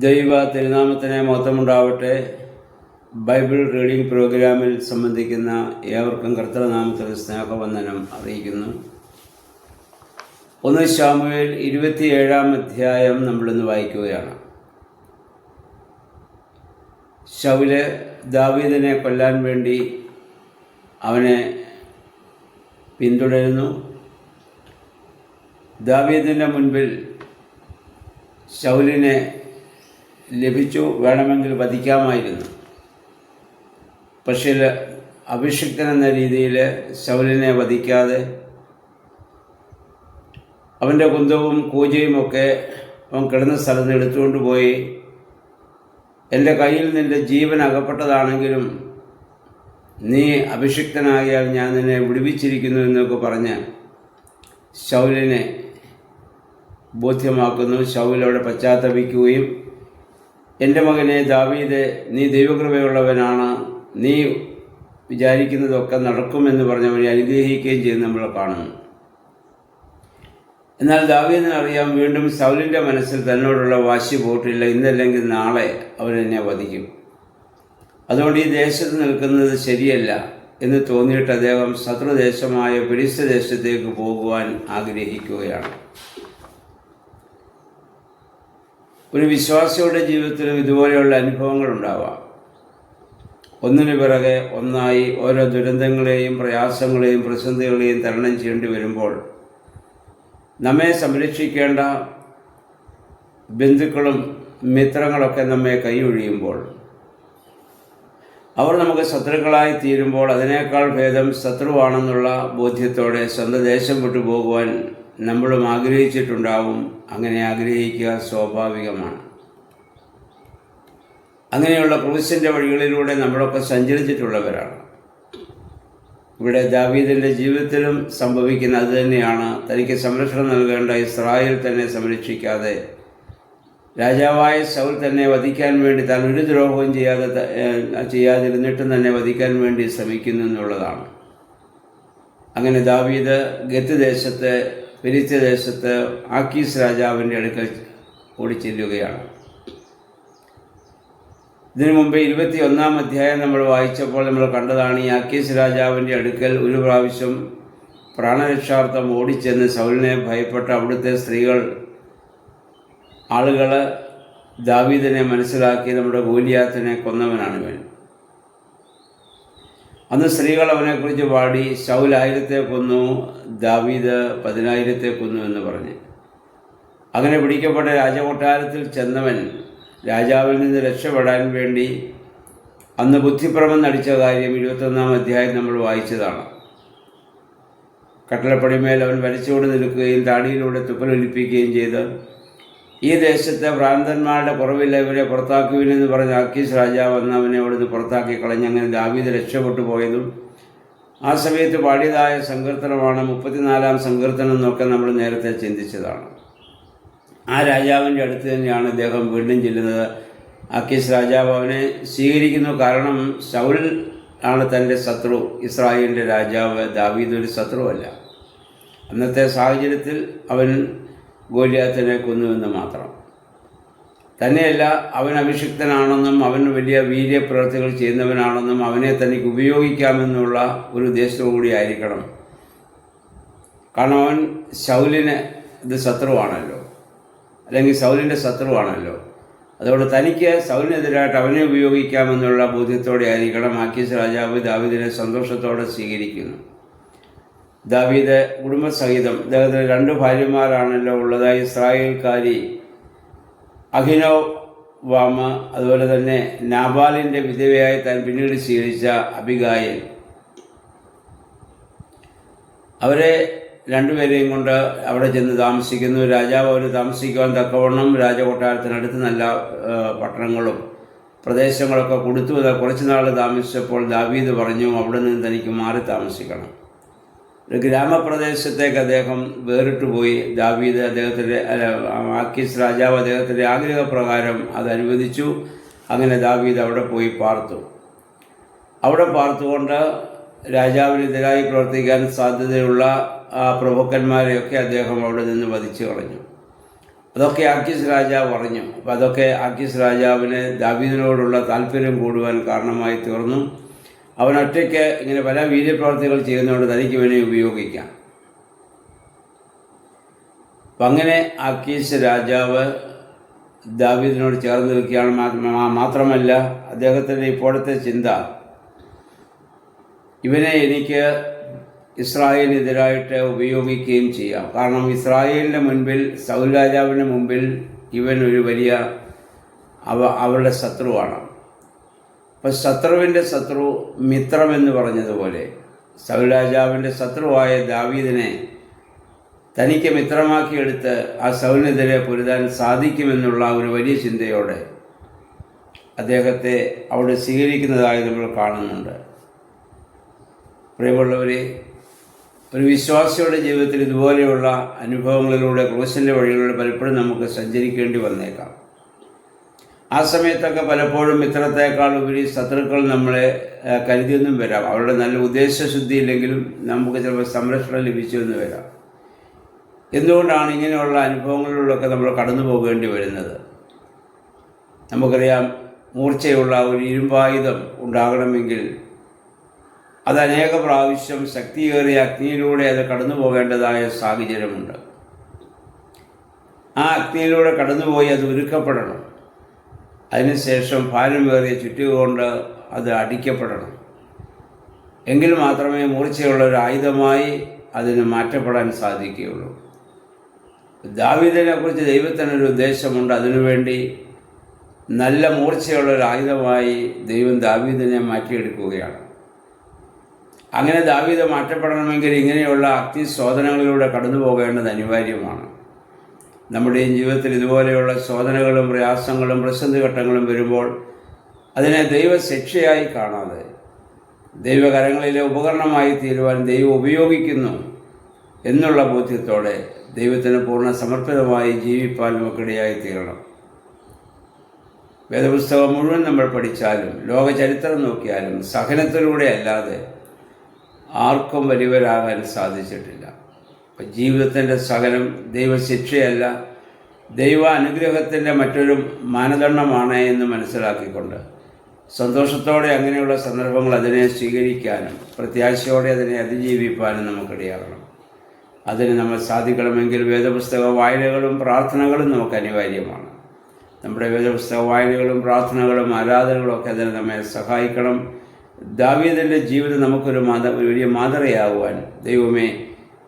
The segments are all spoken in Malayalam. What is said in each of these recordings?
ദൈവ തിരുനാമത്തിന് മഹത്വമുണ്ടാവട്ടെ. ബൈബിൾ റീഡിംഗ് പ്രോഗ്രാമിൽ സംബന്ധിക്കുന്ന ഏവർക്കും കർത്തൃനാമത്തിൽ സ്നേഹവന്ദനം അറിയിക്കുന്നു. 1 ശമൂവേൽ 27 അധ്യായം നമ്മളിന്ന് വായിക്കുകയാണ്. ശൗല് ദാവീദിനെ കൊല്ലാൻ വേണ്ടി അവനെ പിന്തുടരുന്നു. ദാവീദിൻ്റെ മുൻപിൽ ശൗലിനെ ലഭിച്ചു, വേണമെങ്കിൽ വധിക്കാമായിരുന്നു. പക്ഷേ അഭിഷിക്തൻ എന്ന രീതിയിൽ ശൗലിനെ വധിക്കാതെ അവൻ്റെ കുന്തവും കൂജയുമൊക്കെ അവൻ കിടന്ന സ്ഥലത്ത് എടുത്തുകൊണ്ട് പോയി, എൻ്റെ കയ്യിൽ നിൻ്റെ ജീവൻ അകപ്പെട്ടതാണെങ്കിലും നീ അഭിഷിക്തനായാൽ ഞാൻ നിന്നെ വിടുവിച്ചിരിക്കുന്നു എന്നൊക്കെ പറഞ്ഞ് ശൗലിനെ ബോധ്യമാക്കുന്നു. ശൗലോടെ പശ്ചാത്തപിക്കുകയും എൻ്റെ മകനെ ദാവീദേ, നീ ദൈവകൃപയുള്ളവനാണ്, നീ വിചാരിക്കുന്നതൊക്കെ നടക്കുമെന്ന് പറഞ്ഞവനെ അനുഗ്രഹിക്കുകയും ചെയ്യുന്ന നമ്മൾ കാണുന്നു. എന്നാൽ ദാവീദിനറിയാം, വീണ്ടും ശൗലിൻ്റെ മനസ്സിൽ തന്നോടുള്ള വാശി പോയിട്ടില്ല. ഇന്നല്ലെങ്കിൽ നാളെ അവനെന്നെ വധിക്കും. അതുകൊണ്ട് ഈ ദേശത്ത് നിൽക്കുന്നത് ശരിയല്ല എന്ന് തോന്നിയിട്ട് അദ്ദേഹം ശത്രുദേശമായ ഫെലിസ്ത്യ ദേശത്തേക്ക് പോകുവാൻ ആഗ്രഹിക്കുകയാണ്. ഒരു വിശ്വാസിയുടെ ജീവിതത്തിലും ഇതുപോലെയുള്ള അനുഭവങ്ങൾ ഉണ്ടാവാം. ഒന്നിനു പിറകെ ഒന്നായി ഓരോ ദുരന്തങ്ങളെയും പ്രയാസങ്ങളെയും പ്രതിസന്ധികളെയും തരണം ചെയ്യേണ്ടി വരുമ്പോൾ നമ്മെ സംരക്ഷിക്കേണ്ട ബന്ധുക്കളും മിത്രങ്ങളൊക്കെ നമ്മെ കൈയൊഴിയുമ്പോൾ, അവർ നമുക്ക് ശത്രുക്കളായി തീരുമ്പോൾ അതിനേക്കാൾ ഭേദം ശത്രുവാണെന്നുള്ള ബോധ്യത്തോടെ സ്വന്തം ദേശം വിട്ടു പോകുവാൻ നമ്മളും ആഗ്രഹിച്ചിട്ടുണ്ടാവും. അങ്ങനെ ആഗ്രഹിക്കുക സ്വാഭാവികമാണ്. അങ്ങനെയുള്ള ക്രൂശിൻ്റെ വഴികളിലൂടെ നമ്മളൊക്കെ സഞ്ചരിച്ചിട്ടുള്ളവരാണ്. ഇവിടെ ദാവീദിൻ്റെ ജീവിതത്തിലും സംഭവിക്കുന്ന അതുതന്നെയാണ്. തനിക്ക് സംരക്ഷണം നൽകേണ്ട ഇസ്രായേൽ തന്നെ സംരക്ഷിക്കാതെ രാജാവായ ശൗൽ തന്നെ വധിക്കാൻ വേണ്ടി താൻ ഒരു ദ്രോഹവും ചെയ്യാതിരുന്നിട്ടും തന്നെ വധിക്കാൻ വേണ്ടി ശ്രമിക്കുന്നു എന്നുള്ളതാണ്. അങ്ങനെ ദാവീദ് ഗത്ത് ദേശത്ത്, ഫെലിസ്ത്യ ദേശത്ത് ആക്കീസ് രാജാവിൻ്റെ അടുക്കൽ ഓടിച്ചെല്ലുകയാണ്. ഇതിനു മുമ്പ് 21 അധ്യായം നമ്മൾ വായിച്ചപ്പോൾ നമ്മൾ കണ്ടതാണ്. ഈ ആക്കീസ് രാജാവിൻ്റെ അടുക്കൽ ഒരു പ്രാവശ്യം പ്രാണരക്ഷാർത്ഥം ഓടിച്ചെന്ന് ശൗലിനെ ഭയപ്പെട്ട അവിടുത്തെ ആളുകൾ ദാവീദിനെ മനസ്സിലാക്കി നമ്മുടെ ഗോലിയാത്തിനെ കൊന്നവനാണ് ഇവൻ. അന്ന് സ്ത്രീകൾ അവനെക്കുറിച്ച് പാടി, ശൗൽ 1000 കൊന്നു, ദാവീദ് 10,000 കൊന്നു എന്ന് പറഞ്ഞ്. അങ്ങനെ പിടിക്കപ്പെട്ട രാജകൊട്ടാരത്തിൽ ചെന്നവൻ രാജാവിൽ നിന്ന് രക്ഷപ്പെടാൻ വേണ്ടി അന്ന് ബുദ്ധിഭ്രമം നടിച്ച കാര്യം 21 അധ്യായം നമ്മൾ വായിച്ചതാണ്. കട്ടളപ്പടിമേൽ അവൻ വരച്ചുകൊണ്ട് നിൽക്കുകയും താടിയിലൂടെ തുപ്പലൊലിപ്പിക്കുകയും ചെയ്ത്, ഈ ദേശത്തെ ഭ്രാന്തന്മാരുടെ കുറവില്ല, ഇവരെ പുറത്താക്കുവിനെന്ന് പറഞ്ഞ ആക്കീസ് രാജാവ് വന്ന് അവനെ അവിടുന്ന് പുറത്താക്കി കളഞ്ഞ്. അങ്ങനെ ദാവീദ് രക്ഷപ്പെട്ടു പോയതും ആ സമയത്ത് പാടിയതായ സങ്കീർത്തനമാണ് 34 സങ്കീർത്തനം എന്നൊക്കെ നമ്മൾ നേരത്തെ ചിന്തിച്ചതാണ്. ആ രാജാവിൻ്റെ അടുത്ത് തന്നെയാണ് അദ്ദേഹം വീണ്ടും ചെല്ലുന്നത്. ആക്കീസ് രാജാവ് അവനെ സ്വീകരിക്കുന്നു. കാരണം ശൗൽ ആണ് തൻ്റെ ശത്രു. ഇസ്രായേലിൻ്റെ രാജാവ് ദാവീദ് ഒരു ശത്രുവല്ല. അന്നത്തെ സാഹചര്യത്തിൽ അവൻ ഗോലിയാത്തിനെ കൊന്നുവെന്ന് മാത്രം. തന്നെയല്ല, അവൻ അഭിഷിക്തനാണെന്നും അവൻ വലിയ വീര്യപ്രവൃത്തികൾ ചെയ്യുന്നവനാണെന്നും അവനെ തനിക്ക് ഉപയോഗിക്കാമെന്നുള്ള ഒരു ഉദ്ദേശവും കൂടി ആയിരിക്കണം. കാരണം അവൻ ശൗലിന് ഇത് ശത്രുവാണല്ലോ, അല്ലെങ്കിൽ ശൗലിൻ്റെ ശത്രുവാണല്ലോ. അതുകൊണ്ട് തനിക്ക് ശൗലിനെതിരായിട്ട് അവനെ ഉപയോഗിക്കാമെന്നുള്ള ബോധ്യത്തോടെ ആയിരിക്കണം ആക്കീസ് രാജാവ് ദാവീദിനെ സന്തോഷത്തോടെ സ്വീകരിക്കുന്നു. ദാവീദ് കുടുംബസഹിതം, അദ്ദേഹത്തിന് 2 ഭാര്യമാരാണല്ലോ ഉള്ളത്. ഇസ്രായേൽക്കാരി അഹിനോവാമ, അതുപോലെ തന്നെ നാബാലിൻ്റെ വിധവയായി താൻ പിന്നീട് സ്വീകരിച്ച അബിഗായിൽ. അവരെ 2 പേരെയും കൊണ്ട് അവിടെ ചെന്ന് താമസിക്കുന്നു. രാജാവ് അവർ താമസിക്കുവാൻ തക്കവണ്ണം രാജകൊട്ടാരത്തിനടുത്ത് നല്ല പട്ടണങ്ങളും പ്രദേശങ്ങളൊക്കെ കൊടുത്തു. കുറച്ച് നാൾ താമസിച്ചപ്പോൾ ദാവീദ് പറഞ്ഞു, അവിടെ നിന്ന് തനിക്ക് മാറി താമസിക്കണം. ഒരു ഗ്രാമപ്രദേശത്തേക്ക് അദ്ദേഹം വേറിട്ട് പോയി. ദാവീദ് ആക്കീസ് രാജാവ് അദ്ദേഹത്തിൻ്റെ ആഗ്രഹപ്രകാരം അത് അനുവദിച്ചു. അങ്ങനെ ദാവീദ് അവിടെ പോയി പാർത്തു. അവിടെ പാർത്തുകൊണ്ട് രാജാവിനെതിരായി പ്രവർത്തിക്കാൻ സാധ്യതയുള്ള പ്രഭുക്കന്മാരെയൊക്കെ അദ്ദേഹം അവിടെ നിന്ന് വധിച്ചു കളഞ്ഞു. അതൊക്കെ ആക്കീസ് രാജാവ് അറിഞ്ഞു. അപ്പം അതൊക്കെ ആക്കീസ് രാജാവിന് ദാവീദിനോടുള്ള താല്പര്യം കൂടുവാൻ കാരണമായി തീർന്നു. അവൻ ഒറ്റയ്ക്ക് ഇങ്ങനെ പല വീര്യപ്രവർത്തികൾ ചെയ്യുന്നതുകൊണ്ട് തനിക്ക് ഇവനെ ഉപയോഗിക്കാം. അപ്പം അങ്ങനെ ആക്കീസ് രാജാവ് ദാവീദിനോട് ചേർന്ന് നിൽക്കുകയാണ്. മാത്രമല്ല അദ്ദേഹത്തിൻ്റെ ഇപ്പോഴത്തെ ചിന്ത, ഇവനെ എനിക്ക് ഇസ്രായേലിനെതിരായിട്ട് ഉപയോഗിക്കുകയും ചെയ്യാം. കാരണം ഇസ്രായേലിൻ്റെ മുൻപിൽ, സൗൽ രാജാവിൻ്റെ മുമ്പിൽ ഇവൻ ഒരു വലിയ അവരുടെ ശത്രുവാണ്. അപ്പം ശത്രുവിൻ്റെ ശത്രു മിത്രമെന്ന് പറഞ്ഞതുപോലെ സൗൽ രാജാവിൻ്റെ ശത്രുവായ ദാവീദിനെ തനിക്ക് മിത്രമാക്കിയെടുത്ത് ആ സൗലിനെതിരെ പൊരുതാൻ സാധിക്കുമെന്നുള്ള ഒരു വലിയ ചിന്തയോടെ അദ്ദേഹത്തെ അവിടെ സ്വീകരിക്കുന്നതായി നമ്മൾ കാണുന്നുണ്ട്. പ്രിയമുള്ളവരെ, ഒരു വിശ്വാസിയുടെ ജീവിതത്തിൽ ഇതുപോലെയുള്ള അനുഭവങ്ങളിലൂടെ, ക്രൂശിൻ്റെ വഴികളിലൂടെ പലപ്പോഴും നമുക്ക് സഞ്ചരിക്കേണ്ടി വന്നേക്കാം. ആ സമയത്തൊക്കെ പലപ്പോഴും മിത്രത്തേക്കാൾ ഉപരി ശത്രുക്കൾ നമ്മളെ കരുതിയൊന്നും വരാം. അവരുടെ നല്ല ഉദ്ദേശശുദ്ധിയില്ലെങ്കിലും നമുക്ക് ചിലപ്പോൾ സംരക്ഷണം ലഭിച്ചു എന്ന് വരാം. എന്തുകൊണ്ടാണ് ഇങ്ങനെയുള്ള അനുഭവങ്ങളിലൂടെയൊക്കെ നമ്മൾ കടന്നു പോകേണ്ടി വരുന്നത്? നമുക്കറിയാം, മൂർച്ചയുള്ള ഒരു ഇരുമ്പായുധം ഉണ്ടാകണമെങ്കിൽ അത് അനേക പ്രാവശ്യം ശക്തിയേറിയ അഗ്നിയിലൂടെ അത് കടന്നു പോകേണ്ടതായ സാഹചര്യമുണ്ട്. ആ അഗ്നിയിലൂടെ കടന്നുപോയി അത് ഉരുക്കപ്പെടണം. അതിനുശേഷം ഭാരമേറിയ ചുറ്റുക കൊണ്ട് അത് അടിക്കപ്പെടണം. എങ്കിൽ മാത്രമേ മൂർച്ചയുള്ള ഒരു ആയുധമായി അതിന് മാറ്റപ്പെടാൻ സാധിക്കുകയുള്ളൂ. ദാവീദിനെ കുറിച്ച് ദൈവത്തിനൊരു ഉദ്ദേശമുണ്ട്. അതിനുവേണ്ടി നല്ല മൂർച്ചയുള്ള ഒരു ആയുധമായി ദൈവം ദാവീദിനെ മാറ്റിയെടുക്കുകയാണ്. അങ്ങനെ ദാവീദ് മാറ്റപ്പെടണമെങ്കിൽ ഇങ്ങനെയുള്ള അഗ്നിശോധനകളിലൂടെ കടന്നു പോകേണ്ടത് അനിവാര്യമാണ്. നമ്മുടെയും ജീവിതത്തിൽ ഇതുപോലെയുള്ള ശോധനകളും പ്രയാസങ്ങളും പ്രതിസന്ധിഘട്ടങ്ങളും വരുമ്പോൾ അതിനെ ദൈവശിക്ഷയായി കാണാതെ ദൈവകരങ്ങളിലെ ഉപകരണമായി തീരുവാൻ ദൈവം ഉപയോഗിക്കുന്നു എന്നുള്ള ബോധ്യത്തോടെ ദൈവത്തിന് പൂർണ്ണ സമർപ്പിതമായി ജീവിപ്പാൻ നമുക്കിടയായി തീരണം. വേദപുസ്തകം മുഴുവൻ നമ്മൾ പഠിച്ചാലും ലോകചരിത്രം നോക്കിയാലും സഹനത്തിലൂടെ അല്ലാതെ ആർക്കും വലിയവരാകാൻ സാധിച്ചിട്ടില്ല. അപ്പം ജീവിതത്തിൻ്റെ സഹനം ദൈവശിക്ഷയല്ല, ദൈവ അനുഗ്രഹത്തിൻ്റെ മറ്റൊരു മാനദണ്ഡമാണ് എന്ന് മനസ്സിലാക്കിക്കൊണ്ട് സന്തോഷത്തോടെ അങ്ങനെയുള്ള സന്ദർഭങ്ങൾ അതിനെ സ്വീകരിക്കാനും പ്രത്യാശയോടെ അതിനെ അതിജീവിപ്പാനും നമുക്കിടയാകണം. അതിന് നമ്മൾ സാധിക്കണമെങ്കിൽ വേദപുസ്തക വായനകളും പ്രാർത്ഥനകളും നമുക്ക് അനിവാര്യമാണ്. നമ്മുടെ വേദപുസ്തക വായനകളും പ്രാർത്ഥനകളും ആരാധനകളും ഒക്കെ അതിന് നമ്മെ സഹായിക്കണം. ദാവീദിൻ്റെ ജീവിതം നമുക്കൊരു വലിയ മാതൃകയാകുവാൻ ദൈവമേ,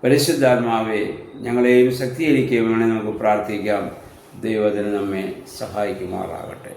പരിശുദ്ധാത്മാവേ, ഞങ്ങളെയും ശക്തീകരിക്കുകയും വേണമെങ്കിൽ നമുക്ക് പ്രാർത്ഥിക്കാം. ദൈവത്തിന് നമ്മെ സഹായിക്കുമാറാകട്ടെ.